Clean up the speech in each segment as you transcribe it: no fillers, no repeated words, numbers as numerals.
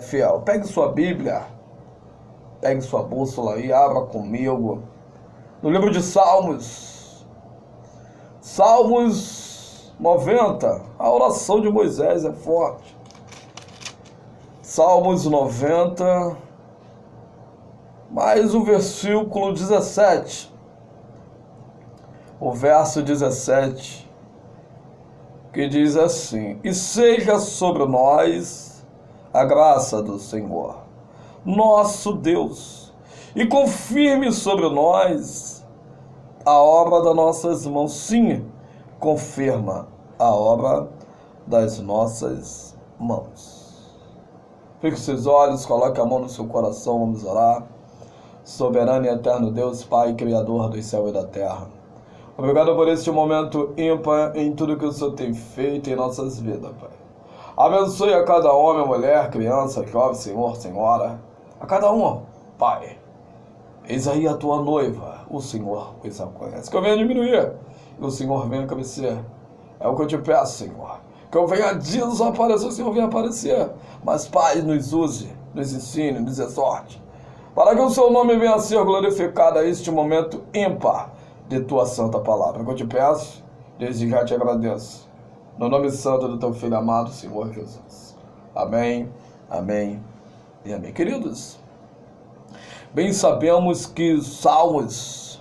Fiel, pegue sua Bíblia, pegue sua bússola e abra comigo no livro de Salmos. Salmos 90. A oração de Moisés é forte. Salmos 90, mais o versículo 17. O verso 17, que diz assim: E seja sobre nós a graça do Senhor, nosso Deus, e confirme sobre nós a obra das nossas mãos. Sim, confirma a obra das nossas mãos. Fique seus olhos, coloque a mão no seu coração, vamos orar. Soberano e eterno Deus, Pai, Criador do céu e da terra, obrigado por este momento ímpar em tudo que o Senhor tem feito em nossas vidas, Pai. Abençoe a cada homem, mulher, criança, jovem, senhor, senhora, a cada um, Pai. Eis aí a tua noiva, o Senhor os conhece. Que eu venha diminuir e o Senhor venha crescer. É o que eu te peço, Senhor. Que eu venha desaparecer, o Senhor venha aparecer. Mas, Pai, nos use, nos ensine, nos exorte, para que o seu nome venha a ser glorificado a este momento ímpar de tua santa palavra. Que eu te peço, desde já te agradeço. No nome santo do teu Filho amado, Senhor Jesus. Amém, amém e amém. Queridos, bem sabemos que salmos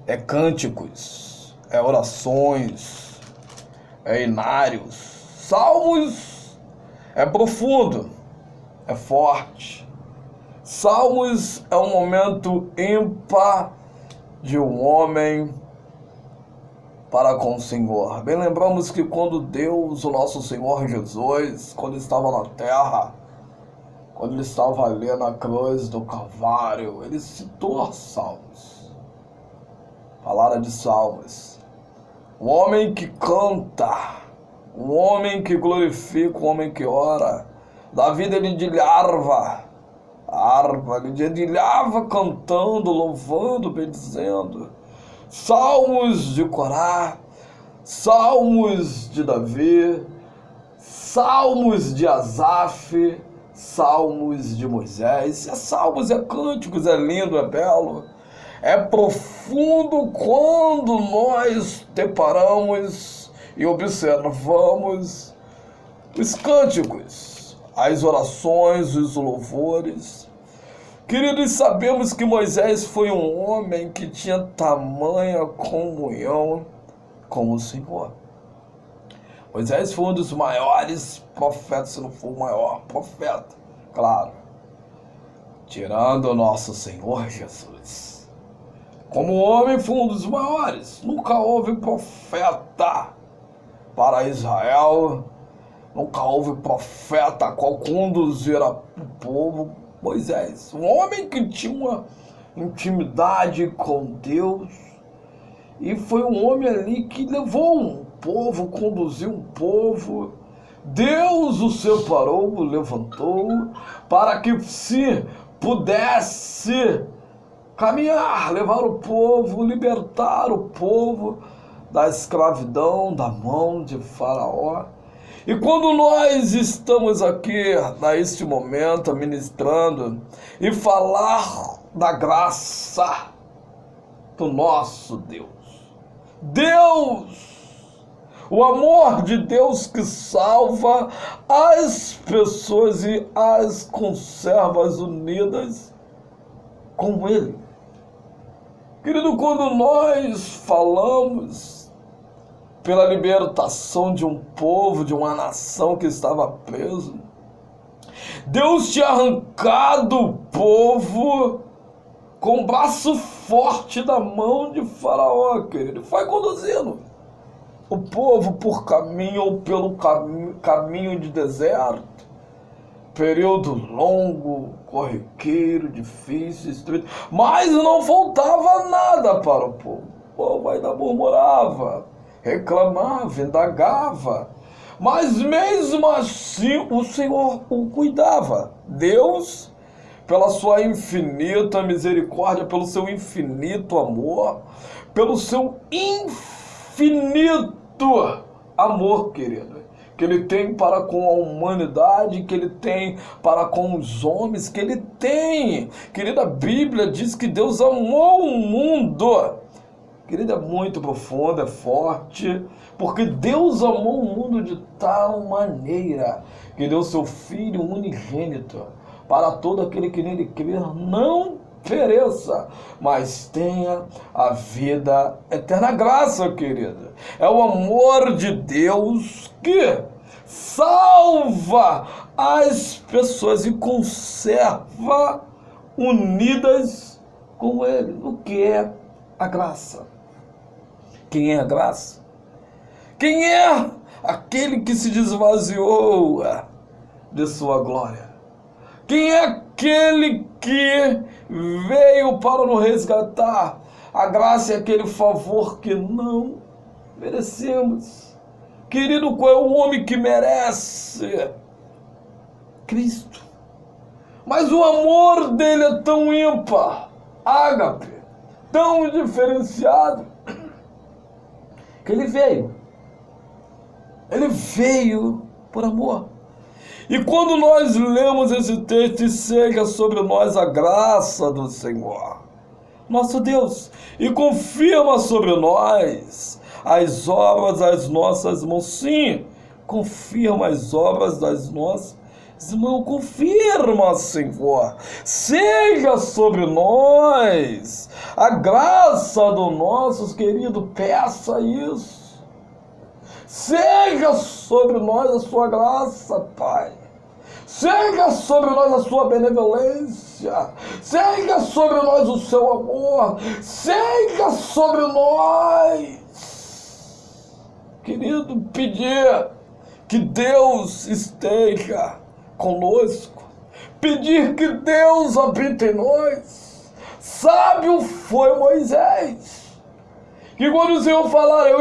é cânticos, é orações, é hinários. Salmos é profundo, é forte. Salmos é um momento ímpar de um homem para com o Senhor. Bem lembramos que quando Deus, o nosso Senhor Jesus, quando estava na terra, quando ele estava ali na cruz do Calvário, ele citou Salmos. Falaram de Salmos. Um homem que canta, um homem que glorifica, um homem que ora. Davi dedilhava a harpa, ele dedilhava cantando, louvando, bendizendo. Salmos de Corá, salmos de Davi, salmos de Asaf, salmos de Moisés. É salmos, é cânticos, é lindo, é belo, é profundo quando nós deparamos e observamos os cânticos, as orações, os louvores. Queridos, sabemos que Moisés foi um homem que tinha tamanha comunhão com o Senhor. Moisés foi um dos maiores profetas, se não for o maior profeta, claro, tirando o nosso Senhor Jesus. Como homem foi um dos maiores. Nunca houve profeta para Israel, nunca houve profeta a qual conduzira o povo. Moisés, um homem que tinha uma intimidade com Deus, e foi um homem ali que levou um povo, conduziu um povo. Deus o separou, o levantou, para que se pudesse caminhar, levar o povo, libertar o povo da escravidão, da mão de Faraó. E quando nós estamos aqui, neste momento, ministrando e falar da graça do nosso Deus, o amor de Deus que salva as pessoas e as conserva unidas com Ele. Querido, quando nós falamos pela libertação de um povo, de uma nação que estava preso, Deus tinha arrancado o povo com o braço forte da mão de Faraó, querido. Foi conduzindo o povo por caminho ou pelo caminho de deserto, período longo, corriqueiro, difícil, estreito, mas não faltava nada para o povo. O povo ainda murmurava, reclamava, indagava, mas mesmo assim o Senhor o cuidava. Deus, pela sua infinita misericórdia, pelo seu infinito amor, pelo seu infinito amor, querido, que Ele tem para com a humanidade, que Ele tem para com os homens, que Ele tem. Querida, a Bíblia diz que Deus amou o mundo. Querida, é muito profundo, é forte, porque Deus amou o mundo de tal maneira que deu seu Filho unigênito para todo aquele que nele crer não pereça, mas tenha a vida eterna. Graça, querida, é o amor de Deus que salva as pessoas e conserva unidas com Ele. O que é a graça? Quem é a graça? Quem é aquele que se desvaziou de sua glória? Quem é aquele que veio para nos resgatar? A graça é aquele favor que não merecemos. Querido, qual é o homem que merece? Cristo. Mas o amor dele é tão ímpar, ágape, tão diferenciado, que ele veio. Ele veio por amor. E quando nós lemos esse texto, seja sobre nós a graça do Senhor, nosso Deus, e confirma sobre nós as obras das nossas mãos. Sim, confirma as obras das nossas mãos. Confirma, Senhor. Seja sobre nós a graça do nosso querido, peça isso. Seja sobre nós a sua graça, Pai. Seja sobre nós a sua benevolência. Seja sobre nós o seu amor. Seja sobre nós, querido, pedir que Deus esteja conosco. Pedir que Deus habite em nós. Sábio foi Moisés, que quando o Senhor falar,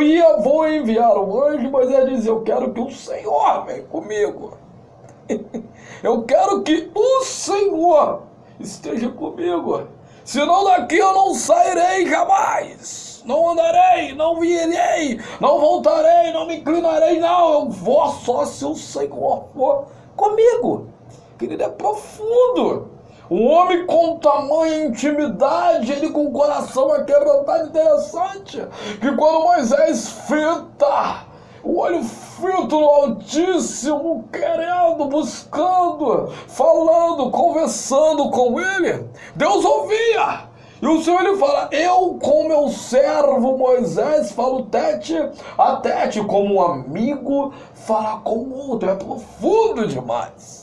vou enviar um anjo, Moisés diz, eu quero que o Senhor venha comigo. Eu quero que o Senhor esteja comigo. Senão daqui eu não sairei jamais. Não andarei, não virei, não voltarei, não me inclinarei, não. Eu vou só se o Senhor for comigo. Querido, é profundo. Um homem com tamanha intimidade, ele com o coração aquebrantado, interessante, que quando Moisés fita, o olho fito no Altíssimo, querendo, buscando, falando, conversando com ele, Deus ouvia. E o Senhor ele fala, eu com meu servo Moisés falo tete a tete, como um amigo fala com o outro. É profundo demais.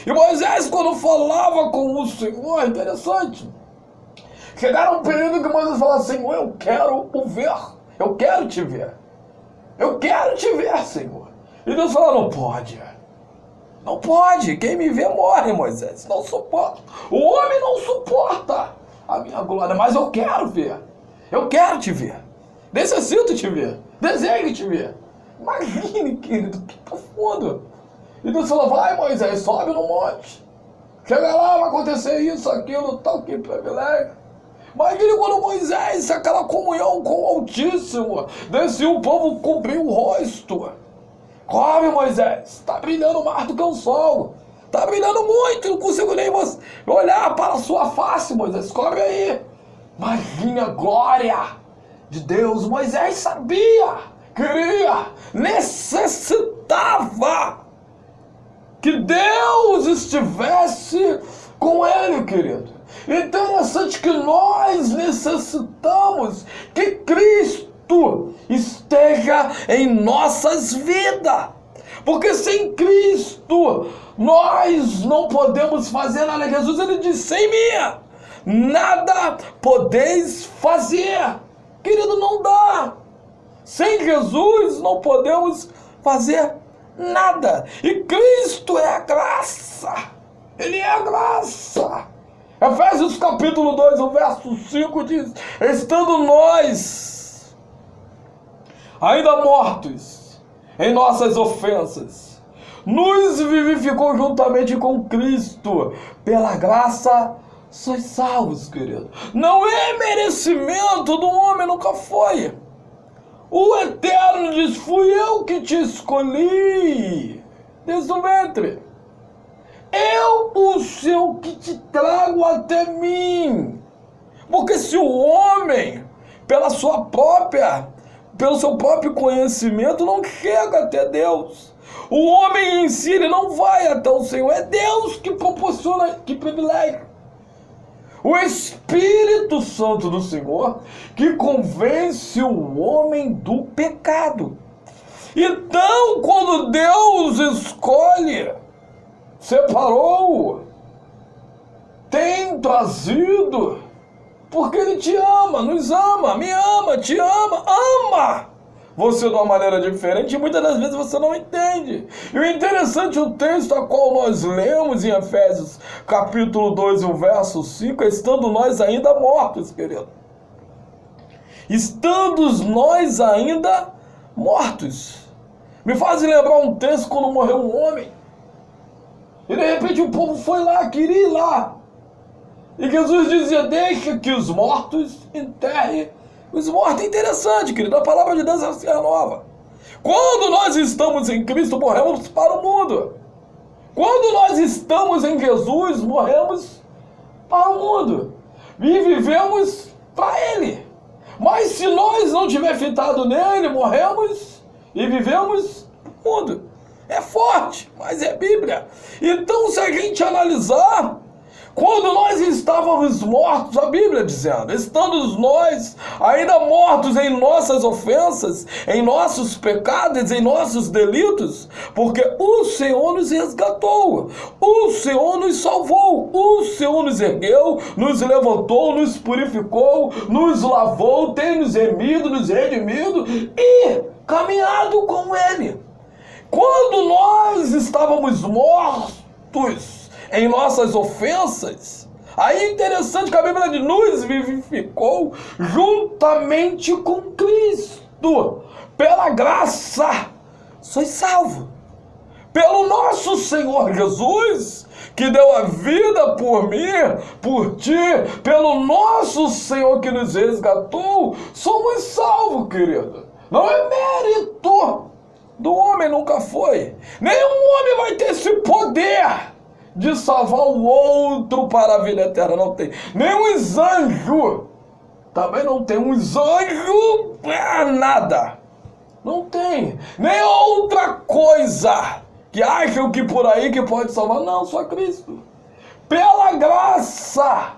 E Moisés, quando falava com o Senhor, interessante, chegaram um período que Moisés falava, Senhor, eu quero o ver, eu quero te ver. Eu quero te ver, Senhor. E Deus falou, não pode. Não pode. Quem me vê morre, Moisés. Não suporta. O homem não suporta a minha glória, mas eu quero ver. Eu quero te ver. Necessito te ver. Desejo te ver. Imagine, querido, que profundo. E Deus falou, vai, Moisés, sobe no monte. Chega lá, vai acontecer isso, aquilo, tal, que privilégio. Imagine quando Moisés, aquela comunhão com o Altíssimo, descia o povo, cobriu o rosto. Come, Moisés, está brilhando mais do que o sol. Está brilhando muito, não consigo nem olhar para a sua face, Moisés, come aí. Imagine a glória de Deus. Moisés sabia, queria, necessitava que Deus estivesse com ele, querido. Interessante que nós necessitamos que Cristo esteja em nossas vidas. Porque sem Cristo nós não podemos fazer nada. Jesus ele disse, sem mim nada podeis fazer. Querido, não dá. Sem Jesus não podemos fazer nada. E Cristo é a graça. Ele é a graça. Efésios capítulo 2, o verso 5 diz, estando nós ainda mortos em nossas ofensas, nos vivificou juntamente com Cristo. Pela graça sois salvos, querido. Não é merecimento do homem, nunca foi. O Eterno diz: fui eu que te escolhi desde o ventre. Eu, o Senhor, que te trago até mim. Porque se o homem, pelo seu próprio conhecimento, não chega até Deus. O homem em si, ele não vai até o Senhor. É Deus que proporciona, que privilégio. O Espírito Santo do Senhor que convence o homem do pecado. Então, quando Deus escolhe, separou, tem trazido, porque Ele te ama, nos ama, me ama, te ama, ama você de uma maneira diferente, e muitas das vezes você não entende. E o interessante, o texto a qual nós lemos em Efésios capítulo 2, o verso 5, é: estando nós ainda mortos, querido. Estando nós ainda mortos. Me faz lembrar um texto quando morreu um homem. E de repente o povo foi lá, queria ir lá. E Jesus dizia: deixa que os mortos enterrem os mortos. É interessante, querido, a palavra de Deus se renova. Quando nós estamos em Cristo, morremos para o mundo. Quando nós estamos em Jesus, morremos para o mundo. E vivemos para Ele. Mas se nós não tiver fitado nele, morremos e vivemos para o mundo. É forte, mas é Bíblia. Então, se a gente analisar, quando nós estávamos mortos, a Bíblia dizendo, estando nós ainda mortos em nossas ofensas, em nossos pecados, em nossos delitos, porque o Senhor nos resgatou, o Senhor nos salvou, o Senhor nos ergueu, nos levantou, nos purificou, nos lavou, tem nos remido, nos redimido e caminhado com Ele. Quando nós estávamos mortos em nossas ofensas, aí é interessante que a Bíblia diz: nos vivificou juntamente com Cristo. Pela graça sois salvo. Pelo nosso Senhor Jesus, que deu a vida por mim, por ti, pelo nosso Senhor que nos resgatou, somos salvos, querido. Não é mérito do homem, nunca foi. Nenhum homem vai ter esse poder de salvar o outro para a vida eterna. Não tem. Nem os anjos. Também não tem. Uns anjos, nada. Não tem. Nem outra coisa que acham que por aí que pode salvar. Não, só Cristo. Pela graça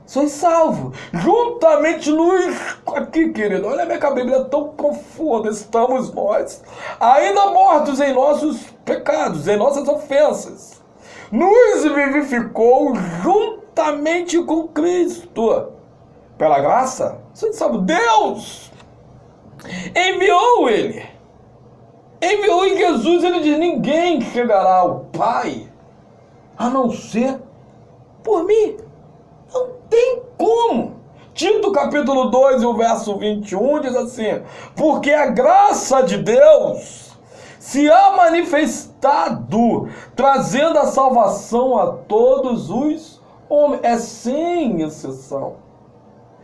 sois salvo. Juntamente nos... Aqui, querido, olha bem que a Bíblia é tão profunda. Estamos nós ainda mortos em nossos pecados, em nossas ofensas. Nos vivificou juntamente com Cristo. Pela graça, você sabe, Deus enviou Ele. Enviou em Jesus. Ele diz: ninguém chegará ao Pai a não ser por mim. Não tem como. Tito capítulo 2, o verso 21 diz assim: porque a graça de Deus se há manifestado, trazendo a salvação a todos os homens. É sem exceção.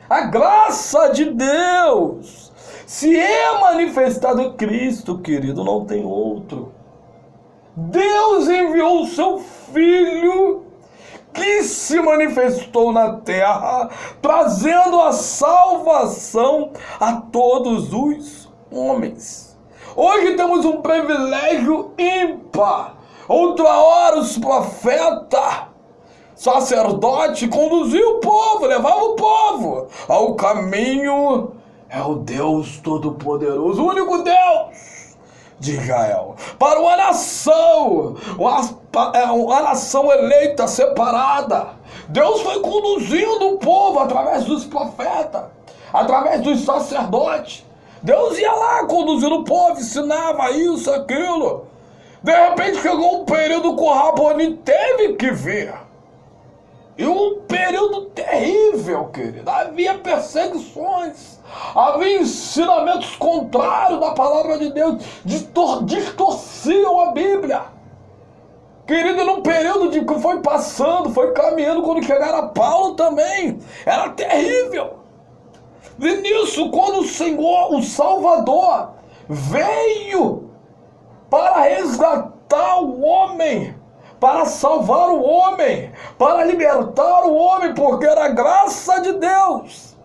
A graça de Deus se é manifestada em Cristo, querido, não tem outro. Deus enviou o seu Filho, que se manifestou na terra, trazendo a salvação a todos os homens. Hoje temos um privilégio ímpar. Outra hora os profetas, sacerdote, conduziam o povo, levavam o povo ao caminho. É o Deus Todo-Poderoso, o único Deus de Israel, para uma nação, uma nação eleita, separada. Deus foi conduzindo o povo através dos profetas, através dos sacerdotes. Deus ia lá conduzindo o povo, ensinava isso, aquilo. De repente chegou um período que o Rabboni teve que vir. E um período terrível, querido. Havia perseguições, havia ensinamentos contrários da palavra de Deus, distorciam a Bíblia. Querido, num período de que foi passando, foi caminhando, quando chegaram a Paulo também, era terrível. E nisso, quando o Senhor, o Salvador, veio para resgatar o homem, para salvar o homem, para libertar o homem, porque era a graça de Deus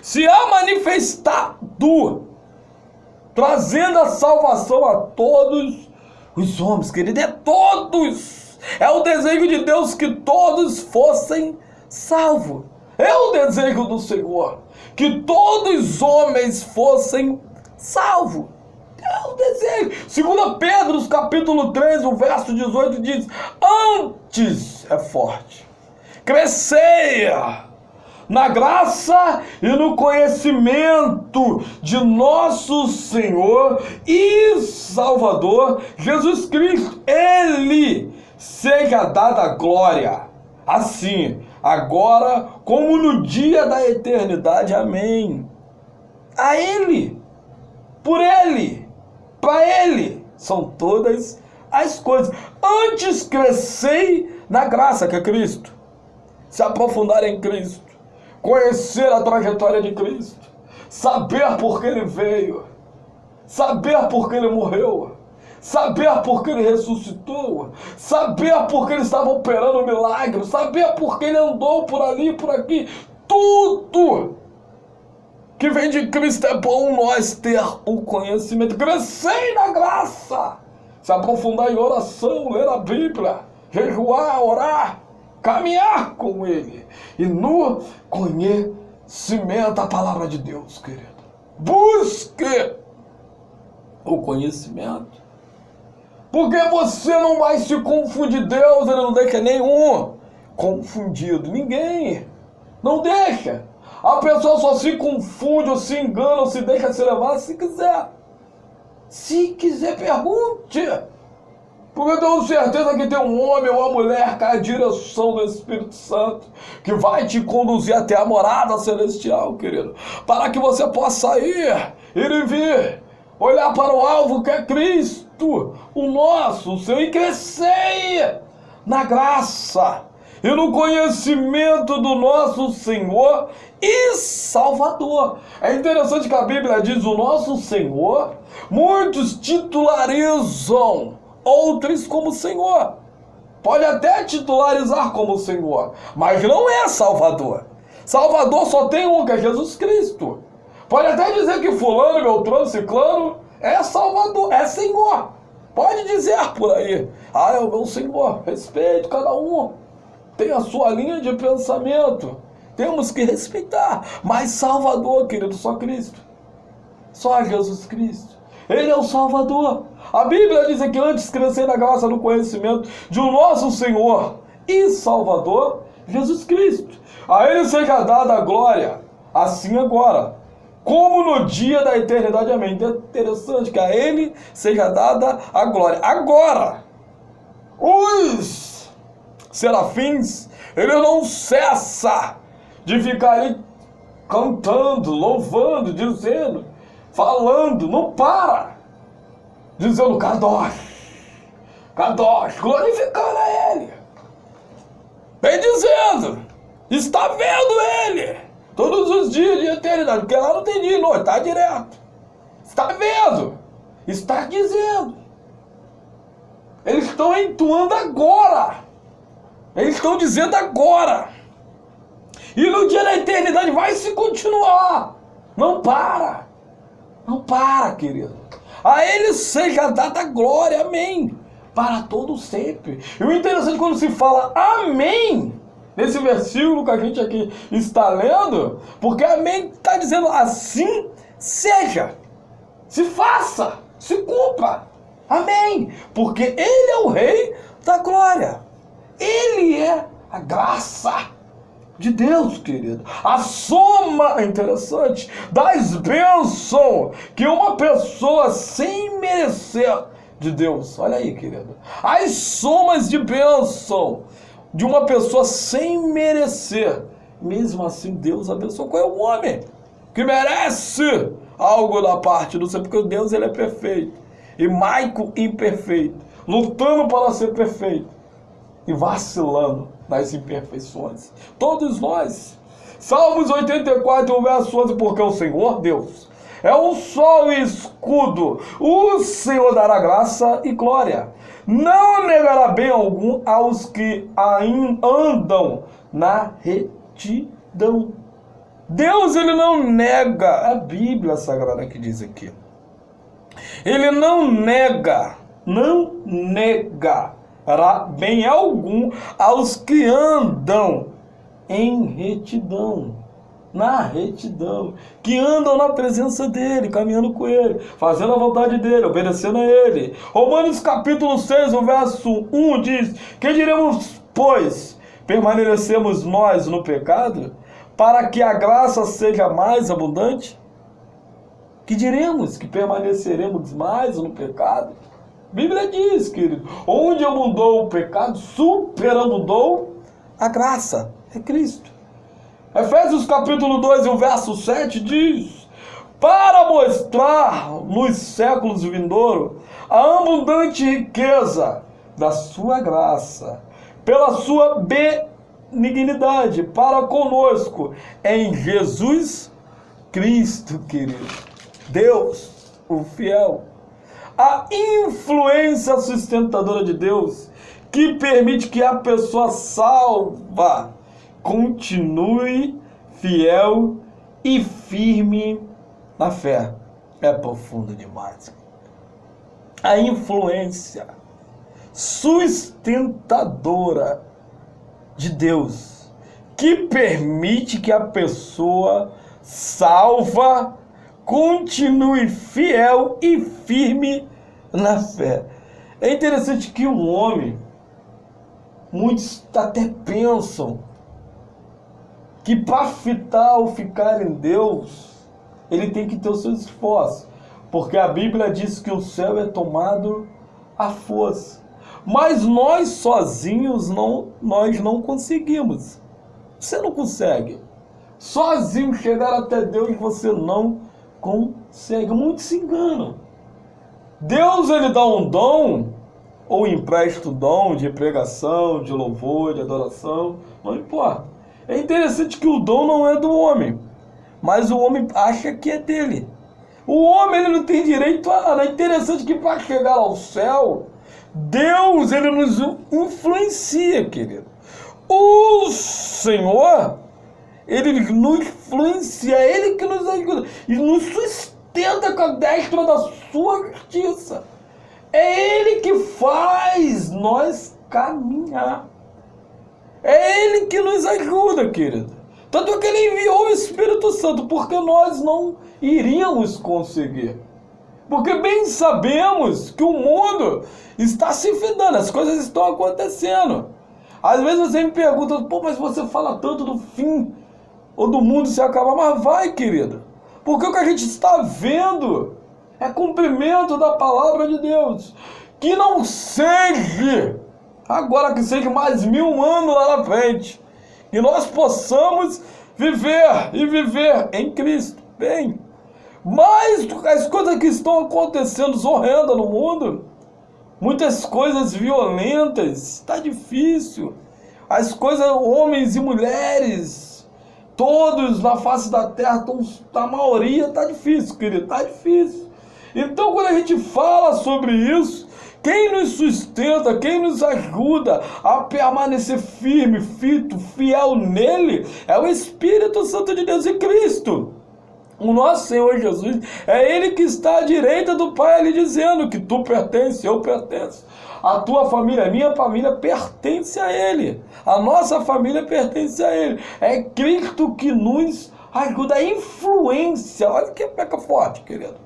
se há manifestado, trazendo a salvação a todos os homens, querido, é todos. É o desejo de Deus que todos fossem salvos. É o desejo do Senhor que todos os homens fossem salvos. É o desejo. 2 Pedro, capítulo 3, o verso 18 diz: antes, é forte, cresceia na graça e no conhecimento de nosso Senhor e Salvador Jesus Cristo. Ele seja dada a glória, assim, agora como no dia da eternidade. Amém. A Ele, por Ele, para Ele são todas as coisas. Antes crescei na graça, que é Cristo, se aprofundar em Cristo, conhecer a trajetória de Cristo, saber por que Ele veio, saber por que Ele morreu, saber por que Ele ressuscitou, saber por que Ele estava operando milagres, saber por que Ele andou por ali e por aqui. Tudo que vem de Cristo é bom nós ter o conhecimento. Crescer na graça, se aprofundar em oração, ler a Bíblia, jejuar, orar, caminhar com Ele e no conhecimento da palavra de Deus, querido. Busque o conhecimento, porque você não vai se confundir. Deus, Ele não deixa nenhum confundido, ninguém, não deixa. A pessoa só se confunde, ou se engana, ou se deixa se levar se quiser. Se quiser, pergunte. Porque eu tenho certeza que tem um homem ou uma mulher com a direção do Espírito Santo que vai te conduzir até a morada celestial, querido, para que você possa ir e vir, olhar para o alvo que é Cristo, o nosso, o seu, e crescer na graça e no conhecimento do nosso Senhor e Salvador. É interessante que a Bíblia diz o nosso Senhor, muitos titularizam outros como Senhor. Pode até titularizar como Senhor, mas não é Salvador. Salvador só tem um, que é Jesus Cristo. Pode até dizer que fulano, beltrano, ciclano é Salvador, é Senhor. Pode dizer por aí: ah, é o meu Senhor. Respeito, cada um tem a sua linha de pensamento. Temos que respeitar. Mas Salvador, querido, só Cristo. Só Jesus Cristo. Ele é o Salvador. A Bíblia diz que antes crescer na graça no conhecimento de o nosso Senhor e Salvador, Jesus Cristo. A Ele seja dada a glória, assim agora, como no dia da eternidade. Amém. Interessante que a Ele seja dada a glória. Agora, os serafins, eles não cessam de ficar ali cantando, louvando, dizendo, falando, não para, dizendo Kadosh, Kadosh, glorificando a Ele. Vem dizendo, está vendo Ele todos os dias de eternidade, porque lá não tem dia e noite, está direto. Está vendo, está dizendo. Eles estão entoando agora, eles estão dizendo agora. E no dia da eternidade vai se continuar. Não para. Não para, querido. A Ele seja dada a glória, amém, para todo sempre. E o interessante quando se fala amém, nesse versículo que a gente aqui está lendo, porque amém está dizendo assim seja, se faça, se cumpra. Amém. Porque Ele é o Rei da glória. Ele é a graça de Deus, querido. A soma, interessante, das bênçãos que uma pessoa sem merecer de Deus. Olha aí, querido. As somas de bênção de uma pessoa sem merecer. Mesmo assim, Deus abençoa. Qual é o homem que merece algo da parte do Senhor? Porque Deus, Ele é perfeito. E Maico imperfeito. Lutando para ser perfeito. E vacilando nas imperfeições. Todos nós. Salmos 84, verso 11, porque o Senhor Deus é um sol e escudo, o Senhor dará graça e glória. Não negará bem algum aos que andam na retidão. Deus, ele não nega, a Bíblia Sagrada que diz aqui. Ele não negará bem algum aos que andam em retidão, na retidão, que andam na presença dele, caminhando com ele, fazendo a vontade dele, obedecendo a ele. Romanos capítulo 6, o verso 1 diz: que diremos, pois, permanecemos nós no pecado, para que a graça seja mais abundante? Que diremos? Que permaneceremos mais no pecado? A Bíblia diz, querido, onde abundou o pecado, superabundou a graça, é Cristo. Efésios capítulo 2, o verso 7 diz: para mostrar nos séculos vindouros a abundante riqueza da sua graça, pela sua benignidade para conosco em Jesus Cristo, querido. Deus, o fiel. A influência sustentadora de Deus, que permite que a pessoa salva continue fiel e firme na fé. É profundo demais. A influência sustentadora de Deus, que permite que a pessoa salva continue fiel e firme na fé. É interessante que um homem, muitos até pensam que para fitar ou ficar em Deus, ele tem que ter os seus esforços, porque a Bíblia diz que o céu é tomado à força. Mas nós sozinhos nós não conseguimos. Você não consegue. Sozinho chegar até Deus você não consegue. Muitos se enganam. Deus, ele dá um dom, ou empresta o dom de pregação, de louvor, de adoração, não importa. É interessante que o dom não é do homem, mas o homem acha que é dele. O homem, ele não tem direito a nada. É interessante que para chegar ao céu, Deus, ele nos influencia, querido. O Senhor, ele nos influencia, é ele que nos ajuda e nos sustenta com a destra da sua justiça. É ele que faz nós caminhar. É ele que nos ajuda, querido. Tanto que ele enviou o Espírito Santo, porque nós não iríamos conseguir. Porque bem sabemos que o mundo está se findando, as coisas estão acontecendo. Às vezes você me pergunta, pô, mas você fala tanto do fim ou do mundo se acabar, mas vai, querido. Porque o que a gente está vendo é cumprimento da palavra de Deus. Que não seja, agora que seja mais 1000 anos lá na frente, que nós possamos viver e viver em Cristo. Bem, mas as coisas que estão acontecendo horrendas no mundo, muitas coisas violentas, está difícil. As coisas, homens e mulheres, todos na face da terra, a maioria está difícil, querido, está difícil. Então, quando a gente fala sobre isso, quem nos sustenta, quem nos ajuda a permanecer firme, fito, fiel nele, é o Espírito Santo de Deus e Cristo. O nosso Senhor Jesus, é Ele que está à direita do Pai, ali dizendo que tu pertence, eu pertenço. A tua família, a minha família pertence a Ele. A nossa família pertence a Ele. É Cristo que nos ajuda. A influência, olha que peca forte, querido.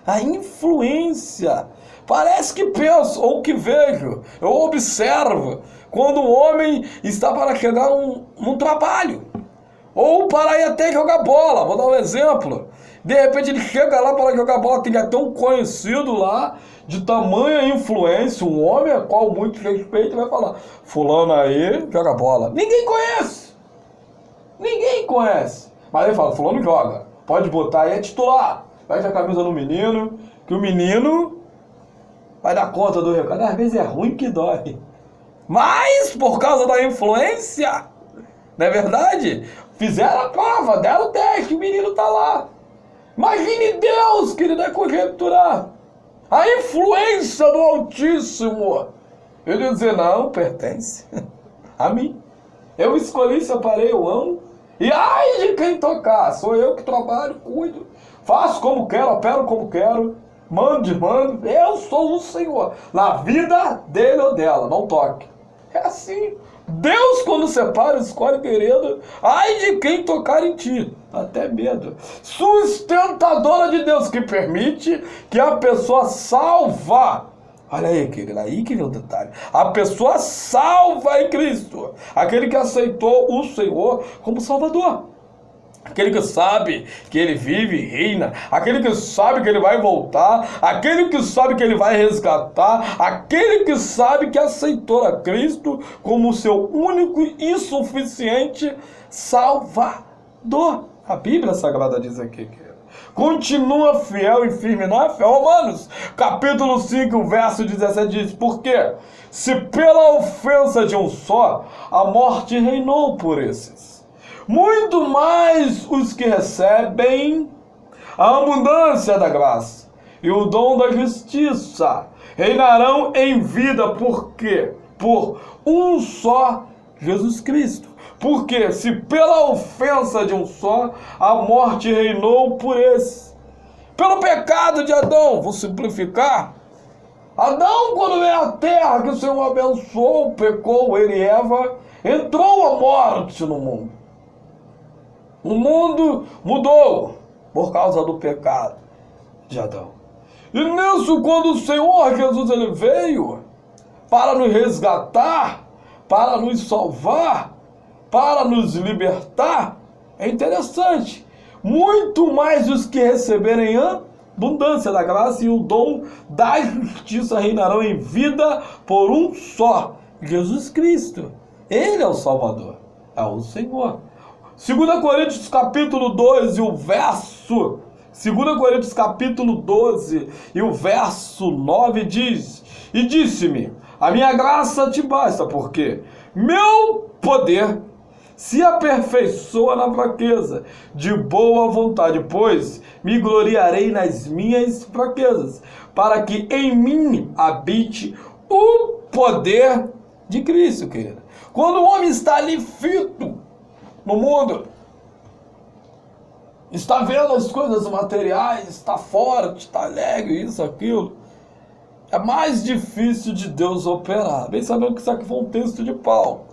A influência. Parece que penso, ou que vejo, eu observo, quando o homem está para chegar num trabalho. Ou para ir até jogar bola, vou dar um exemplo. De repente ele chega lá para jogar bola, tem até um conhecido lá, de tamanha influência, um homem a qual muitos respeitam, vai falar, fulano aí joga bola. Ninguém conhece. Ninguém conhece. Mas ele fala, fulano joga, pode botar aí, é titular. Veste a camisa no menino, que o menino vai dar conta do recado. Às vezes é ruim que dói. Mas, por causa da influência, não é verdade? Fizeram a prova, deram o teste, o menino tá lá. Imagine Deus, querido, é conjecturar. A influência do Altíssimo. Ele dizer, não, pertence a mim. Eu escolhi, separei, eu amo. E ai de quem tocar, sou eu que trabalho, cuido. Faço como quero, opero como quero. Mando, eu sou o Senhor. Na vida dele ou dela, não toque. É assim. Deus, quando separa, escolhe, querido. Ai de quem tocar em ti. Até medo. Sustentadora de Deus, que permite que a pessoa salva. Olha aí, querido, aí que vem o detalhe. A pessoa salva em Cristo. Aquele que aceitou o Senhor como Salvador. Aquele que sabe que ele vive e reina, aquele que sabe que ele vai voltar, aquele que sabe que ele vai resgatar, aquele que sabe que aceitou a Cristo como seu único e suficiente Salvador. A Bíblia Sagrada diz aqui que continua fiel e firme na fé. Romanos, capítulo 5, verso 17 diz, porque se pela ofensa de um só, a morte reinou por esses, muito mais os que recebem a abundância da graça e o dom da justiça reinarão em vida, porque por um só Jesus Cristo. Porque se pela ofensa de um só, a morte reinou por esse. Pelo pecado de Adão, vou simplificar. Adão, quando veio à terra, que o Senhor abençoou, pecou, ele e Eva, entrou a morte no mundo. O mundo mudou por causa do pecado de Adão. E nisso, quando o Senhor Jesus ele veio para nos resgatar, para nos salvar, para nos libertar, é interessante. Muito mais os que receberem a abundância da graça e o dom da justiça reinarão em vida por um só, Jesus Cristo. Ele é o Salvador, é o Senhor. 2 Coríntios capítulo 12, o verso 2 Coríntios capítulo 12 e o verso 9 diz: e disse-me, a minha graça te basta, porque meu poder se aperfeiçoa na fraqueza. De boa vontade, pois, me gloriarei nas minhas fraquezas, para que em mim habite o poder de Cristo, querido. Quando o homem está ali fito no mundo, está vendo as coisas materiais, está forte, está alegre, isso, aquilo, é mais difícil de Deus operar. Bem sabendo que isso aqui foi um texto de Paulo.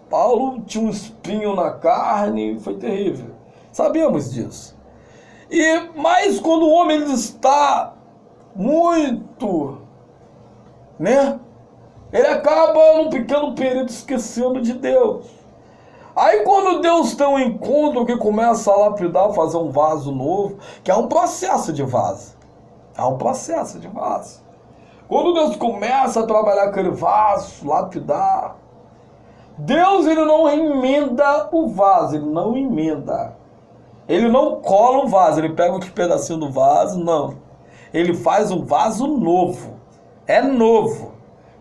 Paulo tinha um espinho na carne, foi terrível. Sabemos disso. Mas quando o homem está muito, ele acaba num pequeno período esquecendo de Deus. Aí quando Deus tem um encontro que começa a lapidar, fazer um vaso novo, que é um processo de vaso. É um processo de vaso. Quando Deus começa a trabalhar aquele vaso, lapidar, Deus ele não emenda o vaso, ele não emenda. Ele não cola um vaso, ele pega um pedacinho do vaso, não. Ele faz um vaso novo. É novo.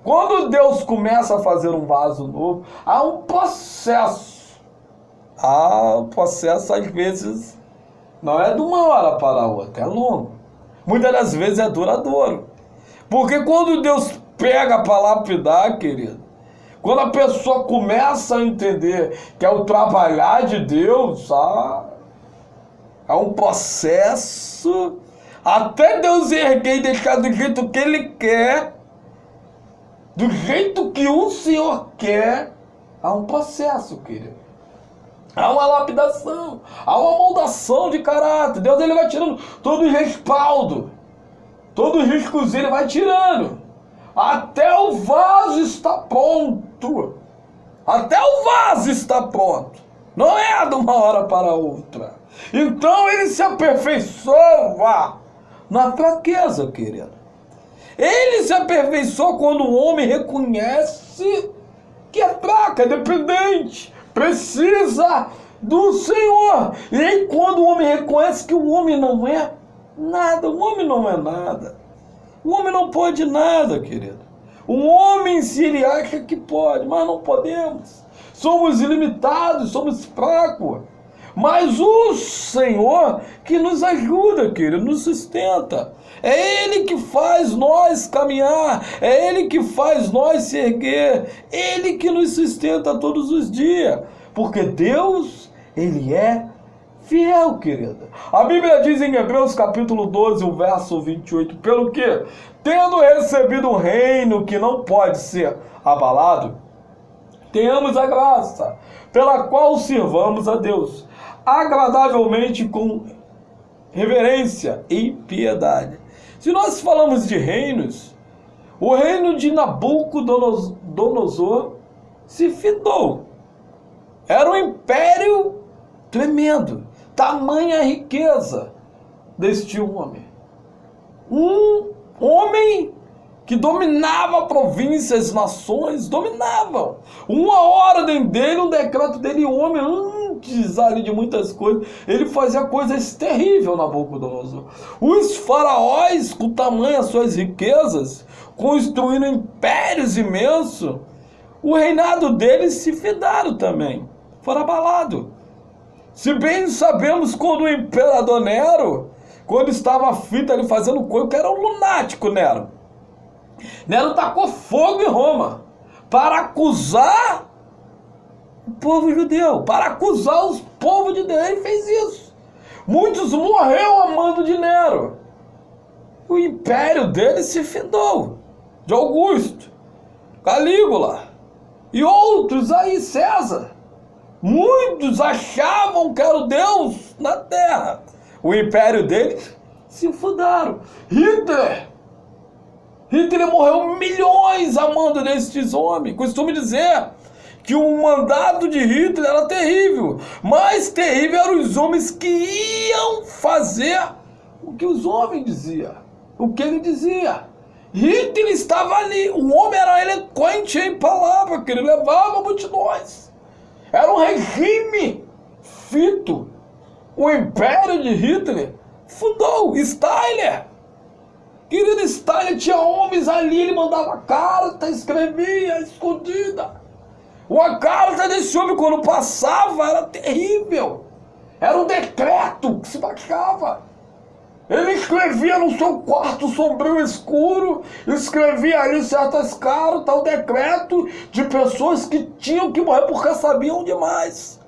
Quando Deus começa a fazer um vaso novo, há um processo. O processo, às vezes, não é de uma hora para a outra, é longo. Muitas das vezes é duradouro. Porque quando Deus pega para lapidar, querido, quando a pessoa começa a entender que é o trabalhar de Deus, é um processo, até Deus erguer e deixar do jeito que Ele quer, do jeito que o Senhor quer, há um processo, querido. Há uma lapidação, há uma moldação de caráter. Deus ele vai tirando todo o respaldo, todo o riscozinho ele vai tirando, até o vaso está pronto. Até o vaso está pronto. Não é de uma hora para outra. Então ele se aperfeiçoa na fraqueza, querido. Ele se aperfeiçoa quando o homem reconhece que é fraco, é dependente, precisa do Senhor. E aí quando o homem reconhece que o homem não é nada, o homem não é nada. O homem não pode nada, querido. Um homem, se ele acha que pode, mas não podemos. Somos ilimitados, somos fracos. Mas o Senhor que nos ajuda, querido, nos sustenta. É Ele que faz nós caminhar, é Ele que faz nós se erguer, Ele que nos sustenta todos os dias. Porque Deus, Ele é fiel, querida. A Bíblia diz em Hebreus capítulo 12, o verso 28, pelo que, tendo recebido um reino que não pode ser abalado, tenhamos a graça pela qual sirvamos a Deus, agradavelmente com reverência e piedade. Se nós falamos de reinos, o reino de Nabucodonosor se findou. Era um império tremendo, tamanha riqueza deste homem. Um homem que dominava províncias, nações, dominavam. Uma ordem dele, um decreto dele, o homem, antes ali de muitas coisas, ele fazia coisas terríveis, Nabucodonosor. Os faraós, com tamanho as suas riquezas, construindo impérios imensos, o reinado deles se findaram também, foram abalados. Se bem sabemos quando o imperador Nero, quando estava aflito ali fazendo coisa, que era um lunático, Nero. Nero tacou fogo em Roma para acusar o povo judeu, para acusar os povos de Deus. Ele fez isso. Muitos morreram a mando de Nero. O império dele se findou. De Augusto, Calígula e outros aí, César. Muitos achavam que era o Deus na terra. O império deles se fundaram. Hitler morreu milhões a mando destes homens. Costumo dizer que o mandado de Hitler era terrível. Mais terrível eram os homens que iam fazer o que os homens diziam. O que ele dizia. Hitler estava ali. O homem era eloquente em palavra, que ele levava multidões. Era um regime fito. O império de Hitler fundou Stalin. Querido, Stalin tinha homens ali, ele mandava carta, escrevia, escondida. Uma carta desse homem, quando passava, era terrível. Era um decreto que se baixava. Ele escrevia no seu quarto sombrio escuro, escrevia ali certas cartas, o decreto de pessoas que tinham que morrer porque sabiam demais.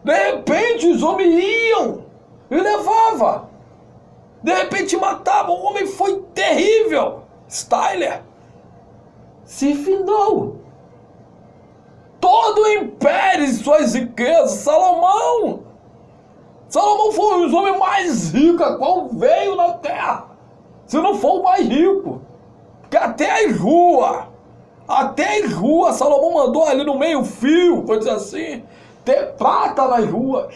De repente, os homens iam e levavam. De repente matavam. O homem foi terrível. Stalin se findou. Todo o império e suas riquezas. Salomão foi um dos homens mais ricos, qual veio na terra. Se não for o mais rico. Porque até as ruas, Salomão mandou ali no meio fio, vou dizer assim, ter prata nas ruas.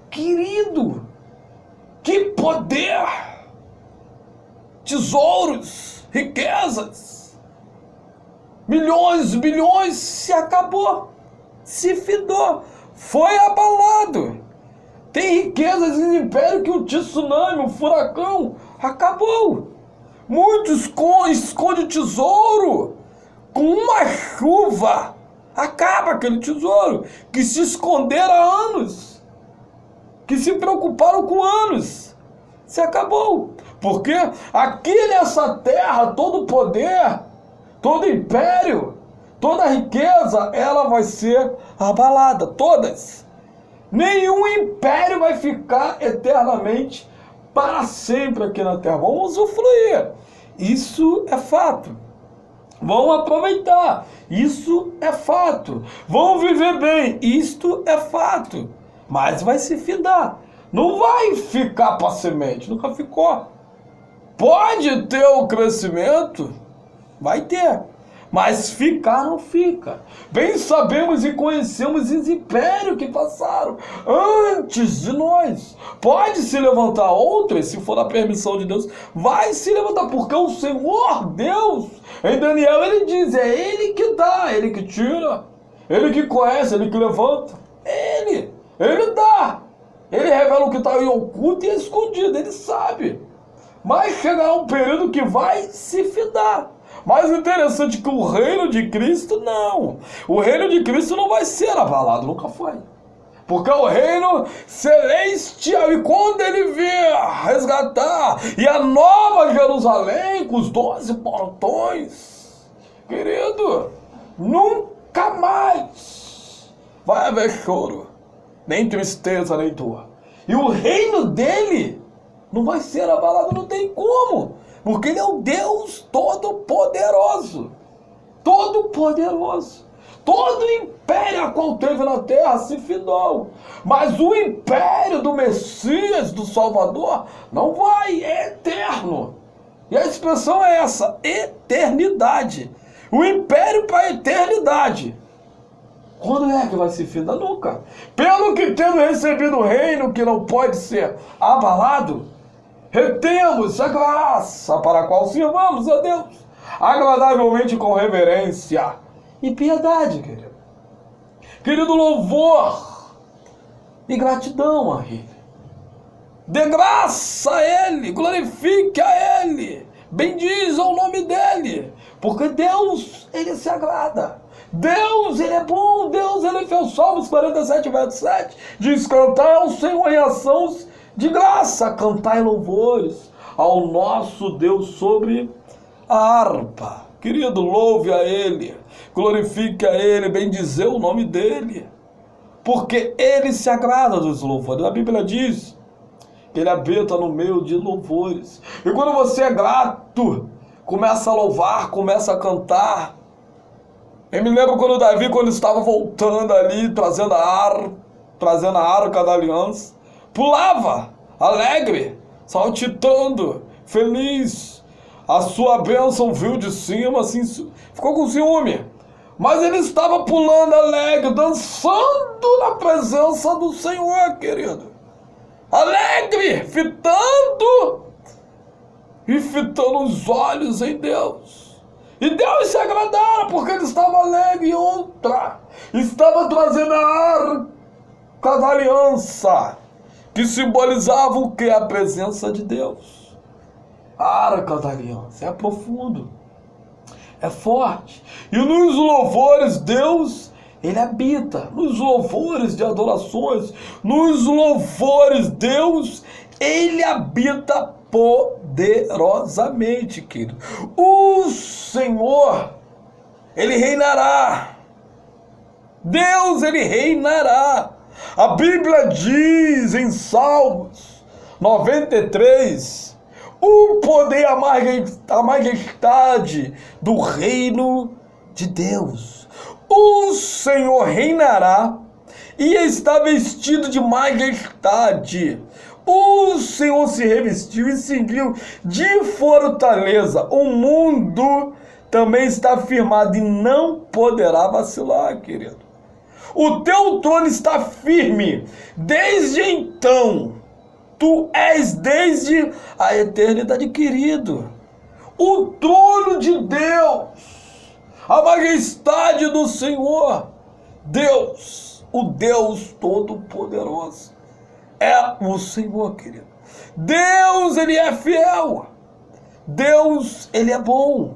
Querido, que poder! Tesouros, riquezas, milhões, bilhões, se acabou, se findou, foi abalado. Tem riquezas em império que o tsunami, o furacão, acabou. Muitos escondem tesouro, com uma chuva, acaba aquele tesouro, que se esconderam há anos, que se preocuparam com anos, se acabou. Porque aqui nessa terra, todo poder, todo império, toda riqueza, ela vai ser abalada, todas. Nenhum império vai ficar eternamente para sempre aqui na terra. Vamos usufruir. Isso é fato. Vão aproveitar. Isso é fato. Vão viver bem. Isto é fato. Mas vai se findar. Não vai ficar para semente. Nunca ficou. Pode ter o crescimento. Vai ter. Mas ficar não fica. Bem sabemos e conhecemos os impérios que passaram antes de nós. Pode se levantar outras, se for da permissão de Deus, vai se levantar, porque o Senhor Deus, em Daniel ele diz, é Ele que dá, Ele que tira, Ele que conhece, Ele que levanta, Ele dá, Ele revela o que está em oculto e escondido, Ele sabe. Mas chegará um período que vai se findar. Mas interessante que o reino de Cristo não. O reino de Cristo não vai ser abalado, nunca foi. Porque é o reino celestial, e quando ele vier resgatar, e a nova Jerusalém, com os 12 portões, querido, nunca mais vai haver choro, nem tristeza, nem dor. E o reino dele não vai ser abalado, não tem como, porque ele é o Deus Todo-Poderoso. Todo-Poderoso. Todo o império a qual teve na terra se findou. Mas o império do Messias, do Salvador, não vai, é eterno. E a expressão é essa, eternidade. O império para a eternidade. Quando é que vai se findar? Nunca. Pelo que tendo recebido o reino que não pode ser abalado, retemos a graça para a qual sirvamos a Deus, agradavelmente com reverência e piedade, querido. Querido, louvor e gratidão a Ele. Dê graça a Ele, glorifique a Ele, bendiza o nome dEle, porque Deus, Ele se agrada. Deus, Ele é bom, Deus, Ele fez. Salmos 47, verso 7, diz: cantai ao Senhor em ações de graça, cantai louvores ao nosso Deus sobre a harpa. Querido, louve a Ele, glorifique a Ele, bendizer o nome dEle, porque Ele se agrada dos louvores. A Bíblia diz que Ele habita no meio de louvores. E quando você é grato, começa a louvar, começa a cantar. Eu me lembro quando Davi, quando estava voltando ali, trazendo a arca da aliança, pulava, alegre, saltitando, feliz. A sua bênção viu de cima, assim, ficou com ciúme. Mas ele estava pulando alegre, dançando na presença do Senhor, querido. Alegre, fitando os olhos em Deus. E Deus se agradara, porque ele estava alegre. E outra, estava trazendo a arca da aliança, que simbolizava o que? A presença de Deus. A arca da aliança é profundo, é forte. E nos louvores, Deus, Ele habita. Nos louvores de adorações, nos louvores, Deus, Ele habita poderosamente, querido. O Senhor, Ele reinará. Deus, Ele reinará. A Bíblia diz em Salmos 93... o poder, a majestade do reino de Deus. O Senhor reinará e está vestido de majestade. O Senhor se revestiu e cingiu de fortaleza. O mundo também está firmado e não poderá vacilar, querido. O teu trono está firme desde então. Tu és desde a eternidade, querido. O trono de Deus, a majestade do Senhor, Deus, o Deus Todo-Poderoso, é o Senhor, querido. Deus, Ele é fiel. Deus, Ele é bom.